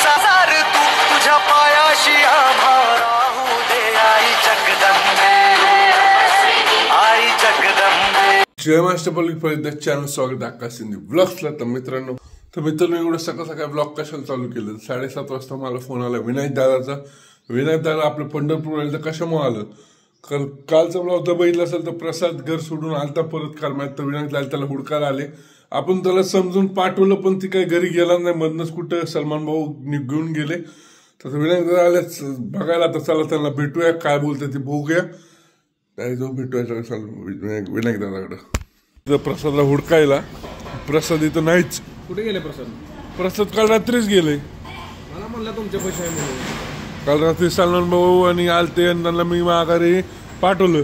साजार तू तुझ्या पायाशी आभारा होऊ दे आई जगदंबे, आई जगदंबे. जय Maharashtra public for channel स्वागत आहे आकाश शिंदे ब्लॉग्सला. तर मित्रांनो एवढं सकाळ ब्लॉग कशाला चालू केलं. 7:30 वाजता मला फोन आला विनायक दादाचा. विनायक दादा आपलं पंढरपूर कशामुळे आलं. कालचा ब्लॉग तर बघितला असेल तर प्रसाद घर सोडून आलता परत काल माहिती. तर विनायक दादा त्याला हुडकायला आले. आपण त्याला समजून पाठवलं पण ती काही घरी गेला नाही. मधनच कुठं सलमान भाऊ घेऊन गेले. तर विनायक दादा आले बघायला. तर चला त्यांना भेटूया काय बोलते ते बघूया. काय जो भेटूया विनायक दादाकडं. प्रसादला हुडकायला प्रसाद इथं नाहीच. कुठे गेले प्रसाद. प्रसाद काल रात्रीच गेले. मला म्हणलं तुमच्या पैसे काल रात्री सलमान भाऊ आणि आलते आणि त्यांना मी माघारी पाठवलं.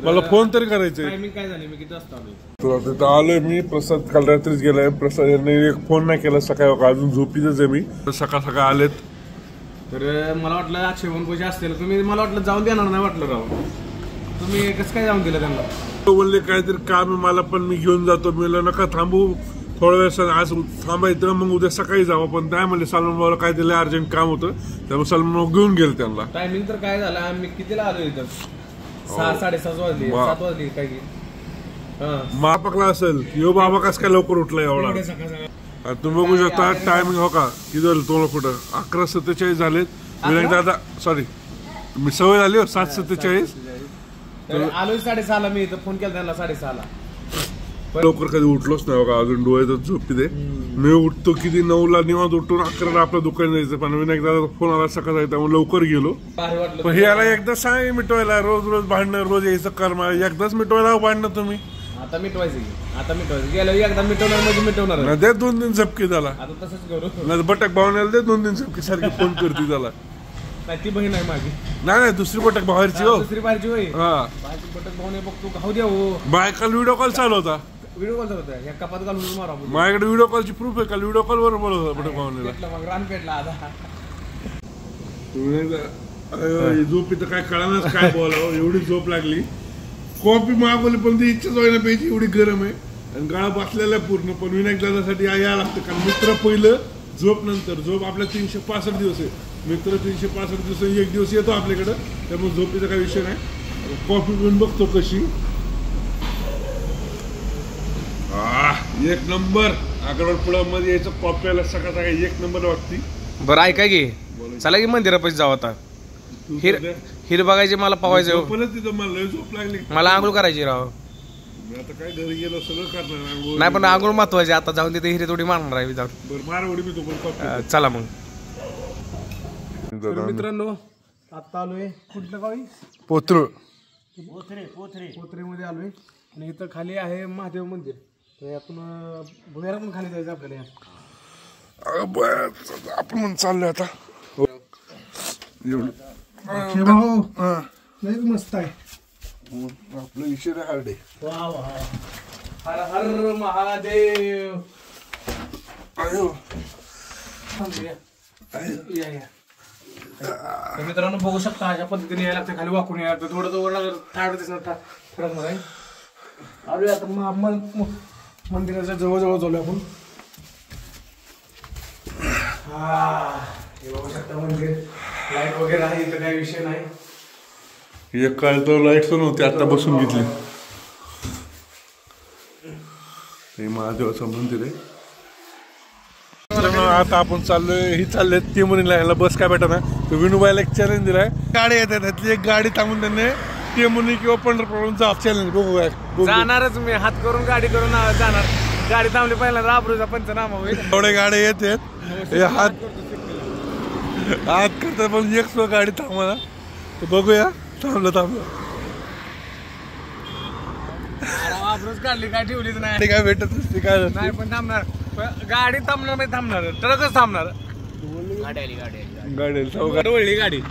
मला फोन तरी करायचंय. टायमिंग काय झाली. मी किती वाजता आलोय. तुला तिथं आलोय मी. प्रसाद काल रात्रीच गेलाय. प्रसाद यांनी एक फोन नाही केला सकाळी. अजून झोपीतच आहे मी. सकाळ आलेत. तर मला वाटलं आक्षेपण पैसे असतील. तुम्ही मला वाटलं जाऊन देणार नाही वाटलं राव. तुम्ही कसं काय जाऊन दिलं त्यांना. बोलले काहीतरी काम आहे मला पण मी घेऊन जातो. मी नका थांबू थोड्या वेळ आज थांबायचं मग उद्या सकाळी जावं. पण काय म्हणले सलमान भाऊला काय दिलं अर्जंट काम होतं त्यामुळे सलमान भाऊ घेऊन गेले त्यांना. टायमिंग तर काय झालं. आम्ही कितीला आलो इथं. 6:30 वाजले 7 वाजले काय की. मापकला असेल यो बाबा कस काय लवकर उठला एवढा. तुम्ही बघू शकता टायमिंग हो का किती झालं तुम्हाला कुठं 11:47 झालेत. विनायक दादा सॉरी मी सवय झाली 7:47. आलोय 6:30ला. मी इथं फोन केला त्यांना 6:30ला. लवकर कधी उठलोच नाही बघा. अजून डोळ्यात झोपी दे. मी उठतो किती 9ला निवांत उठून 11ला आपलं दुकान जायचं. पण विनायक दादा फोन आला सकाळी त्यामुळे लवकर गेलो. पण हे याला एकदा सांग मिटवायला. रोज भांडणं रोज यायचं कर्म. एकदाच मिटवायला भांडणं तुम्ही. आता मिटवायचं गेलं एकदा मिटवणार म्हणजे मिटवणार. दे 2-3 झपके झाला. आता तसंच करू. बटक भावण्याला दे 2-3 झपके सारखी फोन करते त्याला. ती बहीण आहे माझी. नाही दुसरी बटक बाहेरची हो. दुसरी बाहेरची होय. हा बटक भाऊ नाही बघतो खाऊ द्या हो. बाय काल व्हिडिओ कॉल चालू होता. व्हिडिओ कॉल होता. या कपात घालून मारा. माझ्याकडे व्हिडिओ कॉलची प्रूफ आहे. काल व्हिडिओ कॉल वर बोलत होता बटक भावनेला. मग रान पेटला आता. झोप इथं काय कळणार काय बोलावं. एवढी झोप लागली. कॉफी मागवली पण ती इच्छाच व्हायला पाहिजे एवढी गरम आहे. आणि गाळा बसलेला आहे पूर्ण. पण विनायक दादासाठी यायला लागतं कारण मित्र पहिलं झोप नंतर. झोप आपल्या 365 दिवस आहे. मित्र 365 दिवस एक दिवस येतो आपल्याकडं. त्यामुळे झोपीचा काही विषय नाही. कॉफी पिऊन बघतो कशी. एक नंबर. आगरवाडपुळामध्ये यायचं कॉफी प्यायला सकाळ एक नंबर वाटते. बरं ऐका की चला की मंदिरापाशी जाऊ आता. हिर बघायची मला पवायचं. मला लय झोप लागली. मला आंघोळ करायची राव. आता काय घरी गेलो सगळं करणार. नाही पण आंघोळ महत्वाची. आता जाऊन तिथे हिरे थोडी मारणार आहे. बरं मार उडी मी तो चला मग. मित्रांनो आता आलोय कुठलं गावी. पोथरेमध्ये आलोय. आणि इथं खाली आहे महादेव मंदिर. तर यातून भुयारा पण खाली जायचं आपल्याला. आपण म्हणून चाललोय आता. मस्त आहे आपलं विषय हार्डे. हर हर महादेव. मित्रांनो बघू शकता अशा पद्धतीने यायला लागतं. खाली वाकून यायला थोडं थाड दिसणार ठरत मध्ये. आलोय आता मंदिराच्या जवळ झालोय आपण. बघू शकता मंदिर. लाईट वगैरे आहे इथं काही विषय नाही. एक काळ तर लाईट पण नव्हती आता बसून घेतली. हे महादेवाचं मंदिर आहे. आता आपण चाललोय. ही चालले ते मुलीला ह्याला बस काय भेटा ना. तर विनूबाईला एक चॅलेंज दिलाय. गाडी येतात त्यातली एक गाडी थांबून त्यांनी ते मुली किंवा पंढरपूर जा चॅलेंज बघू. जाणारच मी हात करून गाडी करून जाणार. गाडी थांबली पहिल्यांदा आबरूचा पंचनामा होईल. थोडे गाड्या येतात हात करतात पण एक गाडी थांबला. तर बघूया. थांबलं आबरूच काढली काय ठेवलीच नाही. काय भेटत नसते काय नाही पण थांबणार. गाडी थांबणार म्हणजे थांबणार. ट्रकच थांबणार. गाडी वळली. गाडी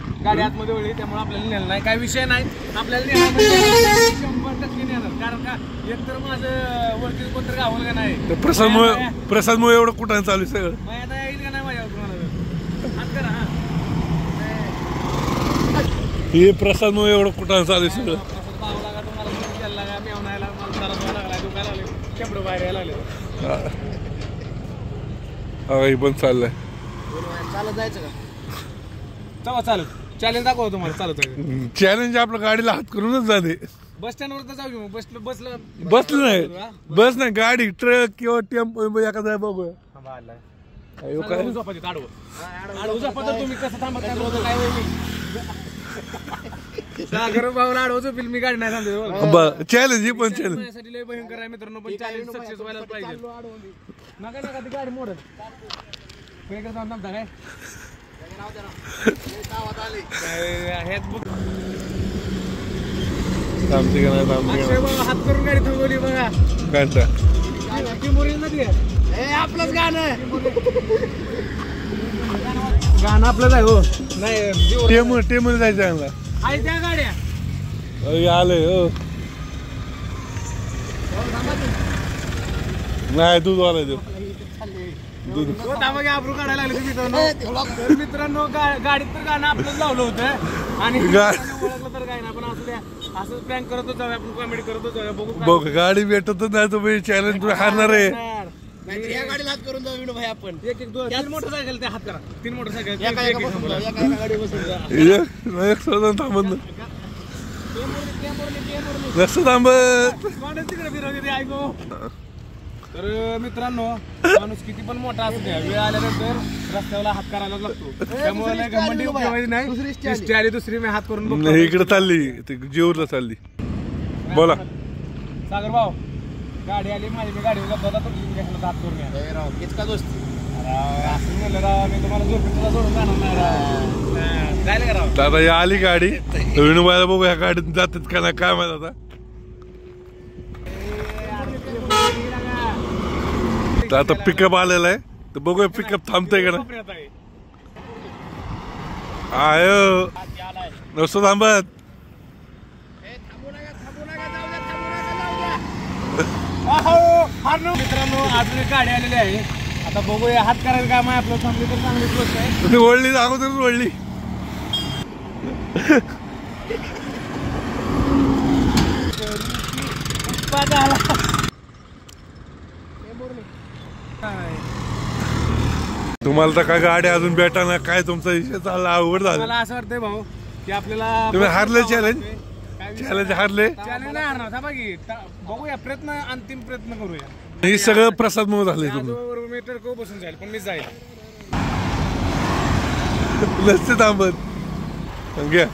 आतमध्ये वळली त्यामुळे आपल्याला नेलं नाही. काही विषय नाही. आपल्याला नेणार 100% नेणार. कारण का एक तर माझं वरती कोणतरी गावलं का नाही. प्रसादमुळे एवढं कुठं चालू सगळं. आता येईल का नाही माझ्यावर तुम्हाला. हात करा. हे प्रसादमुळे एवढं कुठं चालू सगळं. बाहेर यायला लागले. हे पण चाललंय. चालत जायचं का? चला चालत चॅलेंज दाखवा तुम्हाला चालत चॅलेंज आपल्या गाडीला हात करूनच जाते. बस स्टँडवर तर जाऊ घेऊ बसलं बसलं नाही बस नाही गाडी ट्रक किंवा टेम्पो एखादा बघूया. तुम्ही कसं थांबत काय सागर भाऊला आडवतो फिल्मी गाडी नाही थांबते. चॅलेंज ही पण चॅलेंज माझ्यासाठी लय भयंकर आहे मित्रांनो पण चॅलेंज सक्सेस व्हायला पाहिजे. नका नका ती गाडी मोडत वेगळं जाऊन थांबता काय हेच बुक थांबते का नाही थांबते अक्षय बाबा हात करून गाडी थांबवली बघा. गाडीचा आपलंच गाणं गाणं आपलंच आहे हो. नाही टेममध्ये जायचं चांगला आहे त्या गाड्या आलंय हो. नाही दूध वाला देऊ दूध आबरू काढायला लागले मित्रांनो गाडीत तर गाणं आपलंच लावलं होतं आणि ओळखलं तर काय ना पण असं द्या असं प्रँक करतच जाऊया आपण कॉमेडी करतच जाऊया बघू गाडी भेटतच नाही तुम्ही चॅलेंज तुम्ही हारणार आहे. या गाडीला हात करून जाऊ विनू भाई आपण. एक एक दोन तीन मोटरसायकल त्या हात करा 3 मोटरसायकल एका गाडी बसून जा. थांबत लक्ष थांबत. तिकडे फिरवते ऐको. तर मित्रांनो माणूस किती पण मोठा असू द्या वेळ आल्यानंतर रस्त्याला हात करायला लागतो त्यामुळे घमंडी उपयोगाची नाही. दुसरी आली दुसरी मी हात करून बघतो. इकडे चालली जेऊरला चालली. बोला सागर भाऊ गाडी आली माझी मी गाडीवर हात करून या. इतका दोस्ती असं म्हणलं राव मी तुम्हाला झोपेला सोडून जाणार नाही राव. जायला का राव दादा ही आली गाडी विनूबाईला बघू ह्या गाडीत जातात का नाही काय माहित आता पिकअप आलेला आहे तर बघूया पिकअप थांबतंय का नाही. आयो नसतो थांबत. मित्रांनो अजून एक गाडी आलेली आहे आता बघूया हात करायचं काम आहे आपलं थांबली तर चांगलीच गोष्ट आहे. ओढली अगोदरच ओढली. तुम्हाला तर काय गाडी अजून भेटा ना काय तुमचा विषय चालला अवघड झाला. मला असं वाटतंय भाऊ की आपल्याला तुम्ही हारले चॅलेंज हारले. चॅलेंज नाही हारणार थांबा की बघूया प्रयत्न अंतिम प्रयत्न करूया. हे सगळं प्रसाद म्हणून झालंय तुम्ही मीटर को बसून जाईल पण मी जाईल नसते थांबत. घ्या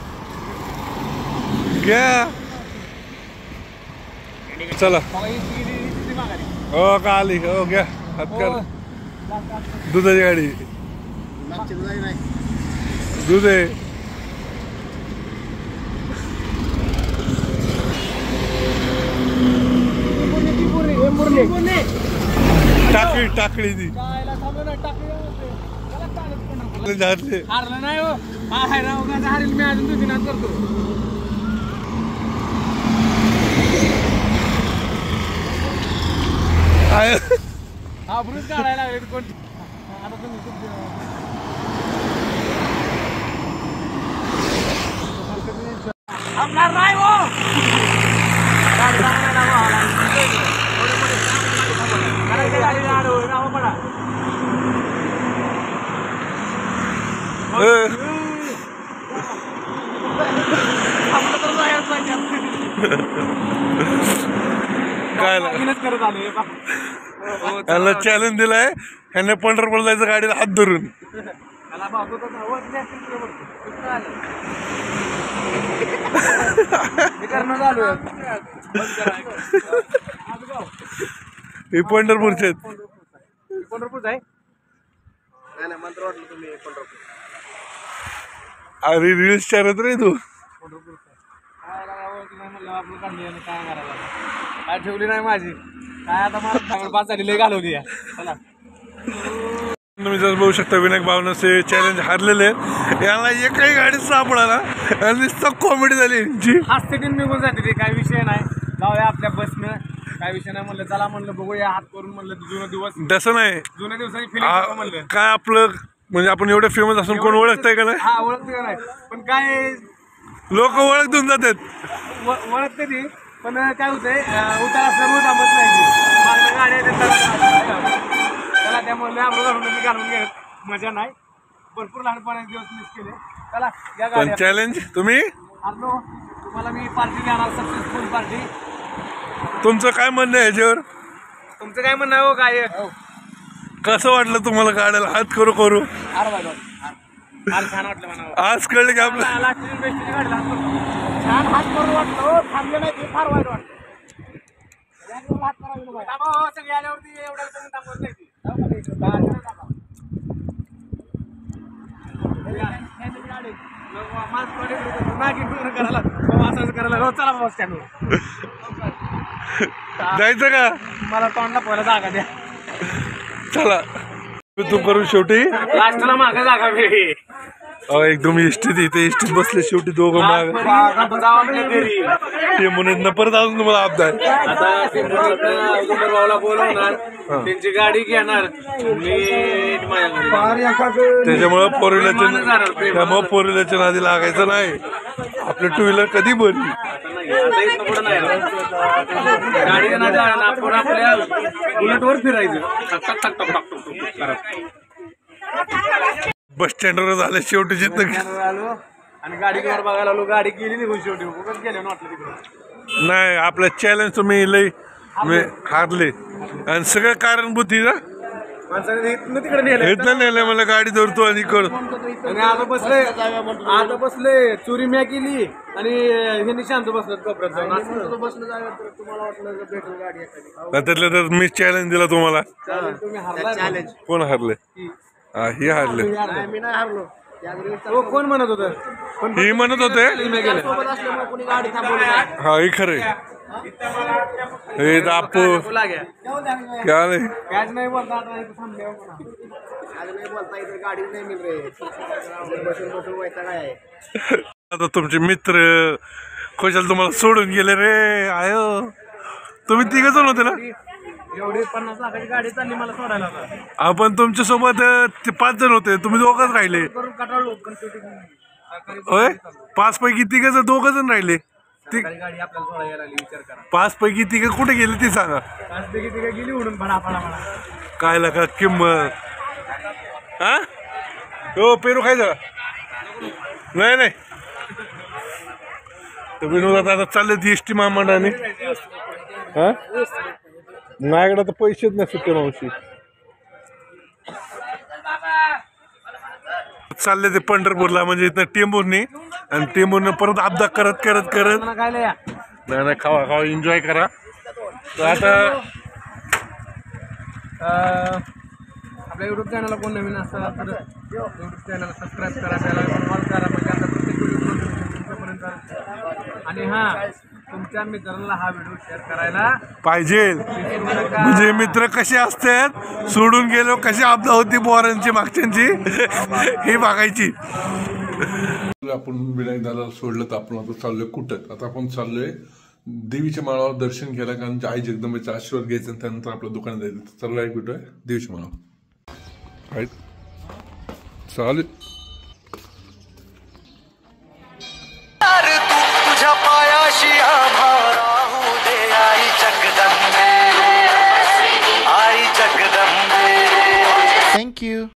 घ्या चला हो का आली हो घ्या हात कर. दुधाची गाडी दूध आहे. टाकळी टाकळी ती हारलं नाही हो हारेल मी अजून दुसरी करतो. हा ब्रुज काढायला लागले कोण आता तुम्ही आपला नाही हो काय करत आलो याला चॅलेंज दिलाय ह्याने पंढरपूर जायचं गाडीला हात धरून. हे पंढरपूरचे पंढरपूरच आहे. अरे रील्स चालत रे तू काय ठेवली नाही माझी काय आता मला 5 झाली लय घालवली. तुम्ही जर बघू शकता विनायक भावनाचे चॅलेंज हारलेले याला एकही गाडी सापडाला आणि नुसतं कॉमेडी झाली यांची. हास्य दिन निघून जाते काय विषय नाही जाऊया आपल्या बसनं काय विषय नाही म्हणलं चला म्हणलं बघूया हात करून म्हणलं जुने दिवस तसं नाही जुन्या दिवसाची फिलिंग म्हणलं काय आपलं म्हणजे आपण एवढं फेमस असून कोण ओळखतंय का नाही. हा ओळखते का नाही पण काय लोक ओळख देऊन जातात ओळखते ती पण काय होतंय उतार असल्यामुळे थांबत नाही गाड्या त्याला त्यामुळे आपल्या आम्हाला घालून घेत मजा नाही. भरपूर लहानपणाचे दिवस मिस केले. चला या पण गाड्या चॅलेंज तुम्ही आलो. तुम्हाला मी पार्टी देणार, सक्सेसफुल पार्टी. तुमचं काय म्हणणं आहे याच्यावर? तुमचं काय म्हणणं आहे हो काय? कसं वाटलं तुम्हाला गाड्याला हात करू करू? फार छान वाटलं म्हणा. आज कळलं की आपलं छान हात करून वाटलं. थांबले नाही ते फार वाईट वाटलं. सगळे आल्यावरती एवढ्या थांबवत नाही. जायचं का? मला तोंडला पहिला जागा द्या. चला तू करू शेवटी लास्टला मागा जागा भेटी. एकदम इष्टीत इथे इष्टीत बसले शेवटी दोघं माग घरी ते म्हणून परत अजून तुम्हाला अपघात. आता भाऊला बोलवणार, त्यांची गाडी घेणार मी माझ्या घरी. त्याच्यामुळं फोर व्हीलरच्या त्यामुळे फोर व्हीलरच्या नादी लागायचं नाही. आपलं टू व्हीलर कधी भरली गाडी आपण आपल्या बुलेटवर फिरायचं. बस स्टँडवर झालं शेवटी जिथं आलो आणि गाडी घर बघायला आलो. गाडी गेली निघून शेवटी कुठंच गेले वाटलं तिकडे. नाही आपलं चॅलेंज तुम्ही लई हारले आणि सगळं कारणभूत ही ना माणसाने इथनं तिकडे नेलं. इथलं नेलंय मला गाडी धरतो आणि करतो. आणि आता बसले चोरी म्या केली आणि हे शांत बसलं कोपऱ्यात जाऊन. बसलं तुम्हाला वाटलं भेटेल गाडी एखादी. त्यातल्या तर मी चॅलेंज दिला तुम्हाला. तुम्ही हरला. कोण हारले? हा ही हारले. मी नाही हरलो. कोण म्हणत होतं? ही म्हणत होते कोणी गाडी थांबवली नाही. हा ही खरे हे दापू क्या नाही कॅच नाही बोलता. आता थांबले नाही बोलता इथे गाडी नाही मिळ रे. बसून बसून व्हायचा काय. आता तुमचे मित्र खुशाल तुम्हाला सोडून गेले रे. आयो तुम्ही तिघ जण होते ना? एवढी 50 लाखाची गाडी चालली मला सोडायला. आपण तुमच्या सोबत ते 5 जण होते, तुम्ही दोघच राहिले. होय 5 पैकी तिघ जण 2 जण राहिले. गाडी आपल्याला सोडायला लागली. विचार करा. 5 पैकी तिघ कुठे गेले ते सांगा. 5 पैकी तिघ गेली उडून फडा. काय लका किंमत. हा हो पेरू खायचा नाही नाही. तर विनोदात आता चालले ती एस टी महामंडळाने. हा माझ्याकडे तर पैसेच नाही सुट्टे मावशी. चालले ते पंढरपूरला म्हणजे इथं टेंबूरनी आणि टेंबूरनं परत अपघात करत करत करत नाही खावा खावा एन्जॉय करा. तर आता आपल्या युट्यूब चॅनलला कोण नवीन असाल तर युट्यूब चॅनल सबस्क्राईब करा, त्याला कॉल करा म्हणजे आता प्रत्येक व्हिडिओ तुमच्यापर्यंत. आणि हां तुमच्या मित्रांना हा व्हिडिओ शेअर करायला पाहिजे. म्हणजे मित्र कसे असतात, सोडून गेलो कशी आपदा होती पोरांची मागच्यांची हे बघायची. आपण विनायक दादा सोडलं तर आपण आता चाललोय कुठं? आता आपण चाललोय देवीच्या माळावर दर्शन केलं कारण आई जगदंबेचा आशीर्वाद घ्यायचा आणि त्यानंतर आपल्या दुकानात जायचं. चाललंय कुठं? देवीच्या माळावर. चालेल. तुझ्या पायाशी आभारा होऊ दे आई जगदंबे, आई जगदंबे. Thank you.